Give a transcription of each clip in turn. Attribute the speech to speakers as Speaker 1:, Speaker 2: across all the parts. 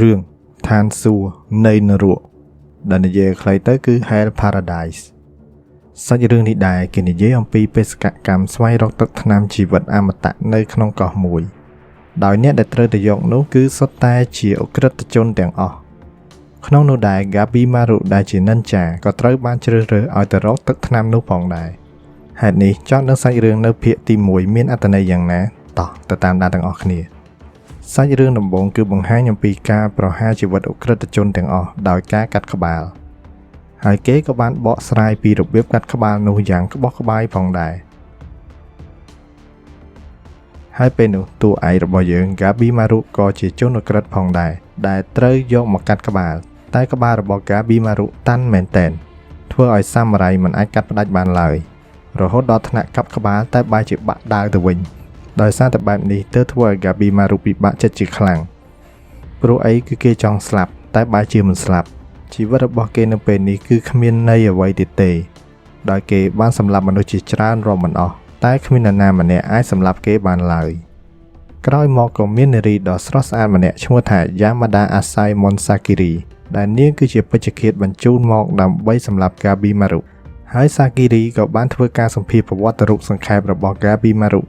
Speaker 1: រឿងឋានសួគ៌នៃនរកដែលនិយាយខ្លីទៅគឺ Hell Paradise សាច់រឿងនេះដែរគេនិយាយអំពីបេសកកម្មស្វែងរកទឹកថ្នាំជីវិតអមតៈនៅក្នុងកោះមួយដោយអ្នកដែលត្រូវទៅយកនោះគឺសុទ្ធតែជាអក្រិតជនទាំងអស់ក្នុងនោះដែរ Gabimaru ដែលជានិនចាក៏ត្រូវបានជ្រើសរើសឲ្យទៅរកទឹកថ្នាំនោះផងដែរហេតុនេះចង់ដឹងសាច់រឿងនៅភាគទី1មានអត្ថន័យយ៉ាងណាតោះទៅតាមដានទាំងអស់គ្នាសាច់រឿងដំបូងគឺបង្ហាញអំពីការប្រហារជីវិតអក្រិតជនទាំងអស់ដោយការកាត់ក្បាលហើយគេក៏បានបកស្រាយពីរបៀបកាត់ក្បាលនោះយ៉ាងក្បោះក្បាយផងដែរហើយពេលនោះតួឯករបស់យើង Gabimaru ក៏ជាជនអក្រិតផងដែរដែលត្រូវយកមកកាត់ក្បាលតែក្បាលរបស់ Gabimaru តាន់មែនទែនធ្វើឲ្យសាមរ៉ៃមិនអាចកាត់ផ្ដាច់បានឡើយរហូតដល់ថ្នាក់កាប់ក្បាលតែបែរជាបាក់ដាវទៅវិញដោយសារតែបែបនេះទើបធ្វើឲ្យ Gabimaru ពិបាកចិត្តជាខ្លាំងព្រោះអីគឺគេចង់ស្លាប់តែបែរជាមិនស្លាប់ជីវិតរបស់គេនៅពេលនេះគឺគ្មានន័យអ្វីទៀតទេដោយគេបានសម្លាប់មនុស្សជាច្រើនរាប់មិនអស់តែគ្មាននរណាម្នាក់អាចសម្លាប់គេបានឡើយក្រោយមកក៏មាននារីដ៏ស្រស់ស្អាតម្នាក់ឈ្មោះថា Yamada Asaemon Sakiri ដែលនាងគឺជាពេជ្ឈឃាតបញ្ជូនមកដើម្បីសម្លាប់ Gabimaru ហើយ Sakiri ក៏បានធ្វើការសម្ភាសប្រវត្តិរូបសង្ខេបរបស់ Gabimaru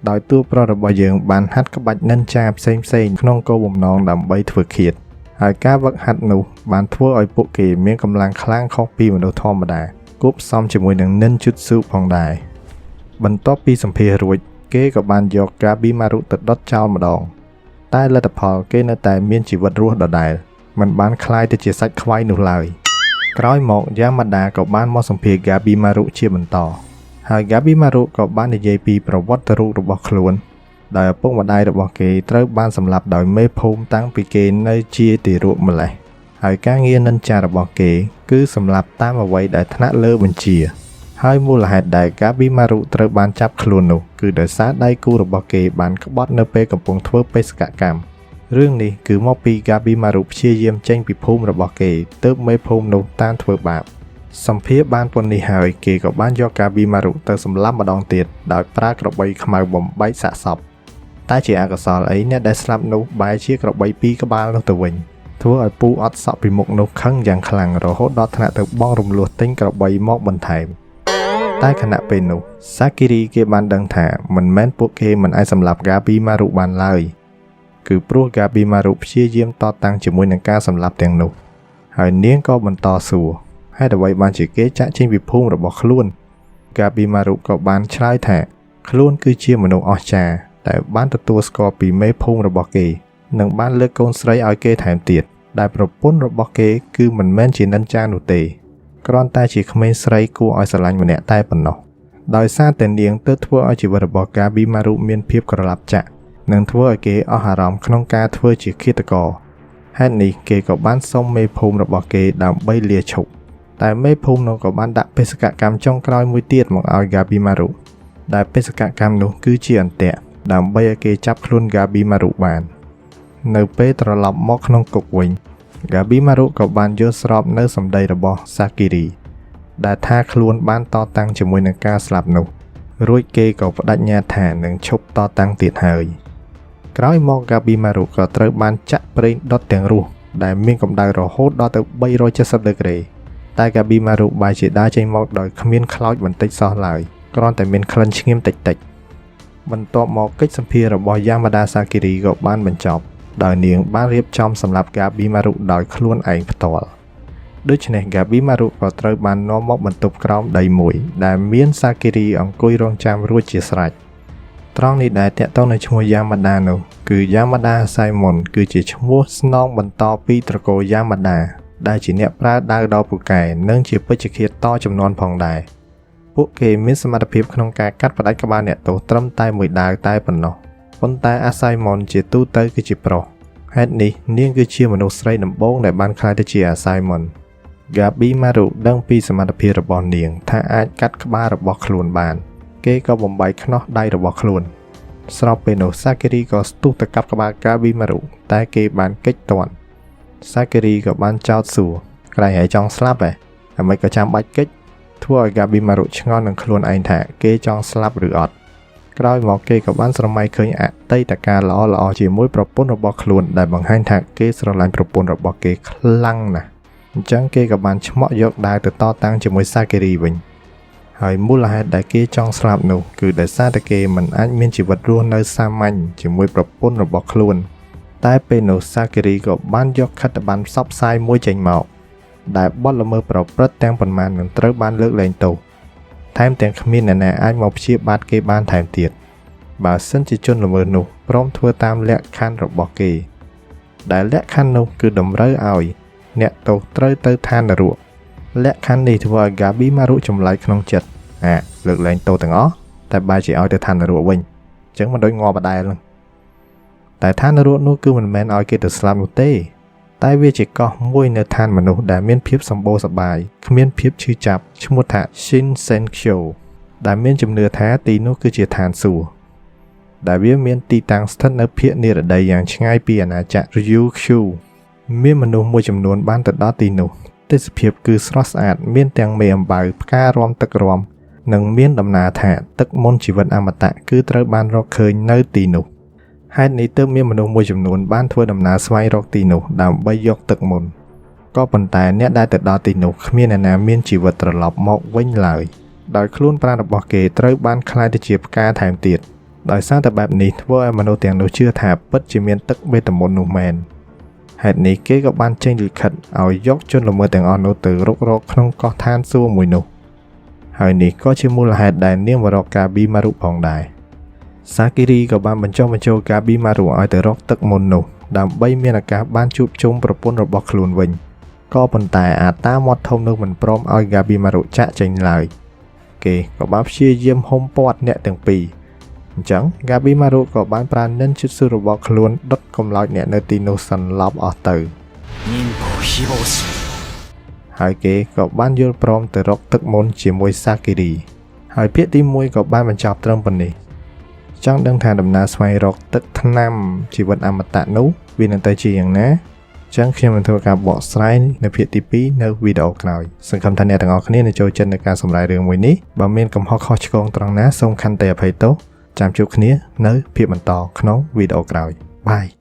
Speaker 1: ដោយតួប្រុសរបស់យើងបានហាត់ក្បាច់និនចាផ្សេងៗក្នុងគោលបំណងដើម្បីធ្វើឃាតហើយការវឹកហាត់នោះបានធ្វើឲ្យពួកគេមានកម្លាំងខ្លាំងខុសពីមនុស្សធម្មតាគួបផ្សំជាមួយនឹងនិនជូតស៊ូផងដែរបន្ទាប់ពីសម្ភាសរួចគេក៏បានយក Gabimaru ទៅដុតចោលម្ដងតែលទ្ធផលគេនៅតែមានជីវិតរស់ដដែលមិនបានคล้ายទៅជាសាច់ខ្វៃនោះឡើយក្រោយមក Yamada ក៏បានមកសម្ភាស Gabimaru ជាបន្តហើយ Gabimaru ក៏បាននិយាយពីប្រវត្តិរូបរបស់ខ្លួនដោយឪពុកម្ដាយរបស់គេត្រូវបានសម្លាប់ដោយមេភូមិតាំងពីគេនៅជាទារកម្លេះហើយការងារនិនចារបស់គេគឺសម្លាប់តាមអ្វីដែលថ្នាក់លើបញ្ជាហើយមូលហេតុដែល Gabimaru ត្រូវបានចាប់ខ្លួននោះគឺដោយសារដៃគូរបស់គេបានក្បត់នៅពេលកំពុងធ្វើបេសកកម្មរឿងនេះគឺមកពី Gabimaru ព្យាយាមចេញពីភូមិរបស់គេទើបមេភូមិនោះតាមធ្វើបាបសម្ភារបានប៉ុណ្នេះហើយគេក៏បានយក Gabimaru ទៅសម្លាប់ម្ដងទៀតដោយប្រើក្របីខ្មៅបំបែកសាកសពតែជាអកុសលអីអ្នកដែលស្លាប់នោះបែរជាក្របីពីរក្បាលនោះទៅវិញធ្វើឲ្យពូអត់សក់ពីមុខនោះខឹងយ៉ាងខ្លាំងរហូតដល់ថ្នាក់ទៅបងរំលោះទិញក្របីមកបន្ថែមតែខណៈពេលនោះ Sakiri គេបានដឹងថាមិនមែនពួកគេមិនអាចសម្លាប់ Gabimaru បានឡើយគឺព្រោះ Gabimaru ព្យាយាមតតាំងជាមួយនឹងការសម្លាប់ទាំងនោះហើយនាងក៏បន្តសួរហេតុអ្វីបានជាគេចាក់ចេញពីភូមិរបស់ខ្លួន Gabimaru ក៏បានឆ្លើយថាខ្លួនគឺជាមនុស្សអស្ចារ្យដែលបានទទួលស្គាល់ពីមេភូមិរបស់គេនិងបានលើកកូនស្រីឲ្យគេថែមទៀតដែលប្រពន្ធរបស់គេគឺមិនមែនជានិនចានោះទេគ្រាន់តែជាក្មេងស្រីគួរឲ្យស្រឡាញ់ម្នាក់តែប៉ុណ្ណោះដោយសារតែនាងទើបធ្វើឲ្យជីវិតរបស់ Gabimaru មានភាពក្រឡាប់ចាក់និងធ្វើឲ្យគេអស់អារម្មណ៍ក្នុងការធ្វើជាឃាតករហេតុនេះគេក៏បានសុំមេភូមិរបស់គេដើម្បីលាឈប់តែមេភូមិនោះក៏បានដាក់បេសកកម្មចុងក្រោយមួយទៀតមកឲ្យ Gabimaru ដែលបេសកកម្មនោះគឺជាអន្ទាក់ដើម្បីឲ្យគេចាប់ខ្លួន Gabimaru បាននៅពេលត្រឡប់មកក្នុងគុកវិញ Gabimaru ក៏បានយល់ស្របនៅសម្ដីរបស់ Sakiri ដែលថាខ្លួនបានតតាំងជាមួយនឹងការស្លាប់នោះរួចគេក៏បដិញ្ញាថានឹងឈប់តតាំងទៀតហើយក្រោយមក Gabimaru ក៏ត្រូវបានចាក់ប្រេងដុតទាំងរស់ដែលមានកម្ដៅរហូតដល់ទៅ370ដឺក្រេតែ Gabimaru បែរជាដើរចេញមកដោយគ្មានខ្លោចបន្តិចសោះឡើយគ្រាន់តែមានក្លិនឈ្ងៀមតិចៗបន្ទាប់មកកិច្ចសម្ភាររបស់ Yamada Sakiri ក៏បានបញ្ចប់ដោយនាងបានរៀបចំសម្រាប់ Gabimaru ដោយខ្លួនឯងផ្ទាល់ដូច្នេះ Gabimaru ក៏ត្រូវបាននាំមកបន្ទប់ក្រោមដីមួយដែលមាន Sakiri អង្គុយរងចាំរួចជាស្រេចត្រង់នេះដែលតាក់ទងនឹងឈ្មោះ Yamada នោះគឺ Yamada Asaemon គឺជាឈ្មោះស្នងបន្តពីត្រកូល Yamada ដែលជាអ្នកប្រើដាវដ៏ពូកែនិងជាពេជ្ឈឃាតតជំនាន់ផងដែរពួកគេមានសមត្ថភាពក្នុងការកាត់ផ្ដាច់ក្បាលអ្នកទោសត្រឹមតែមួយដាវតែប៉ុណ្ណោះប៉ុន្តែ Asaemon ជាទូទៅគឺជាប្រុសហេតុនេះនាងគឺជាមនុស្សស្រីដំបូងដែលបានក្លាយទៅជា Asaemon Gabimaru ដឹងពីសមត្ថភាពរបស់នាងថាអាចកាត់ក្បាលរបស់ខ្លួនបានគេក៏បំបែកខ្នោះដៃរបស់ខ្លួនស្របពេលនោះ Sakiri ក៏ស្ទុះទៅកាប់ក្បាល Gabimaru តែគេបានគេចទាន់ Sakiri ក៏បានចោទសួរក្រែងហើយចង់ស្លាប់ហ៎មិនក៏ចាំបាច់គេចធ្វើឲ្យ Gabimaru ឆ្ងល់នឹងខ្លួនឯងថាគេចង់ស្លាប់ឬអត់ ក្រោយមកគេក៏បានស្រមៃឃើញអតីតកាលល្អៗជាមួយប្រពន្ធរបស់ខ្លួនដែលបង្ហាញថាគេស្រឡាញ់ប្រពន្ធរបស់គេខ្លាំងណាស់អញ្ចឹងគេក៏បានឆ្មក់យកដាវទៅតតាំងជាមួយសាគីរីវិញហើយមូលហេតុដែលគេចង់ស្លាប់នោះគឺដោយសារតែគេមិនអាចមានជីវិតរស់នៅសាមញ្ញជាមួយប្រពន្ធរបស់ខ្លួនតែពេលនោះសាគីរីក៏បានយកខិត្តប័ណ្ណផ្សព្វផ្សាយមួយចេញមកដែលបទល្មើសប្រព្រឹត្តទាំងប៉ុន្មាននឹងត្រូវបានលើកលែងទោសថែមទាំងគ្មានអ្នកណាអាចមកព្យាបាទគេបានថែមទៀតបើសិនជាជនល្មើសនោះព្រមធ្វើតាមលក្ខខណ្ឌរបស់គេដែលលក្ខខណ្ឌនោះគឺតម្រូវឲ្យអ្នកទោសត្រូវទៅឋាននរកលក្ខខណ្ឌនេះធ្វើឲ្យ Gabi Maru ចម្លែកក្នុងចិត្តលើកលែងទោសទាំងអស់តែបែរជាឲ្យទៅឋាននរកវិញអញ្ចឹងមិនដូចងាប់បដែលហ្នឹងតែឋាននរកនោះគឺមិនមែនឲ្យគេទៅស្លាប់នោះទេតែវាជាកោះមួយនៅឋានមនុស្សដែលមានភាពសម្បូរសប្បាយគ្មានភាពឈឺចាប់ឈ្មោះថា Shinsenkyo ដែលមានជំនឿថាទីនោះគឺជាឋានសួគ៌ដែលវាមានទីតាំងស្ថិតនៅភាគនិរតីយ៉ាងឆ្ងាយពីអាណាចក្រ Ryukyu មានមនុស្សមួយចំនួនបានទៅដល់ទីនោះទេសភាពគឺស្រស់ស្អាតមានទាំងមេអំបៅផ្ការរាំទឹករាំនិងមានដំណើរថាទឹកមន្តជីវិតអមតៈគឺត្រូវបានរកឃើញនៅទីនោះហេតុនេះទើបមានមនុស្សមួយចំនួនបានធ្វើដំណើរស្វែងរកទីនោះដើម្បីយកទឹកមន្តក៏ប៉ុន្តែអ្នកដែលទៅដល់ទីនោះគ្មានអ្នកណាមានជីវិតត្រឡប់មកវិញឡើយដោយខ្លួនប្រាណរបស់គេត្រូវបានក្លាយទៅជាផ្កាថែមទៀតដោយសារតែបែបនេះធ្វើឲ្យមនុស្សទាំងនោះជឿថាពិតជាមានទឹកបេតមន្តនោះមែនហេតុនេះគេក៏បានចេញលិខិតឲ្យយកជនល្មើសទាំងអស់នោះទៅរុករកក្នុងកោះឋានសួគ៌មួយនោះហើយនេះក៏ជាមូលហេតុដែលនាងមករក Gabi Maru ផងដែរសាគីរីក៏បានបញ្ចុះបញ្ចូល Gabi Maru ឲ្យទៅរកទឹកមន្តនោះដើម្បីមានឱកាសបានជួបជុំប្រពន្ធរបស់ខ្លួនវិញក៏ប៉ុន្តែអាតាមាត់ធំនោះមិនព្រមឲ្យ Gabi Maru ចាក់ចេញឡើយគេក៏បានព្យាយាមហុំព័ទ្ធអ្នកទាំងពីរអញ្ចឹង Gabi Maru ក៏បានប្រើនិនជិតស៊ូរបស់ខ្លួនដុតកំឡោចអ្នកនៅទីនោះសន្លប់អស់ទៅហើយគេក៏បានយល់ព្រមទៅរកទឹកមន្តជាមួយសាគីរីហើយភាគទី1ក៏បានបញ្ចប់ត្រឹមប៉ុណ្ណេះចង់ដឹងថាដំណើរស្វែងរកទឹកថ្នាំជីវិតអមតៈនោះវានឹងទៅជាយ៉ាងណាចឹងខ្ញុំនឹងធ្វើការបកស្រាយនៅភាគទី2នៅវីដេអូក្រោយសង្ឃឹមថាអ្នកទាំងអស់គ្នានឹងចូលចិត្តនៅការសម្រាយរឿងមួយនេះបើមានកំហុសខុសឆ្គងត្រង់ណាសូមខន្តីអភ័យទោសចាំជួបគ្នានៅភាគបន្តក្នុងវីដេអូក្រោយបាយ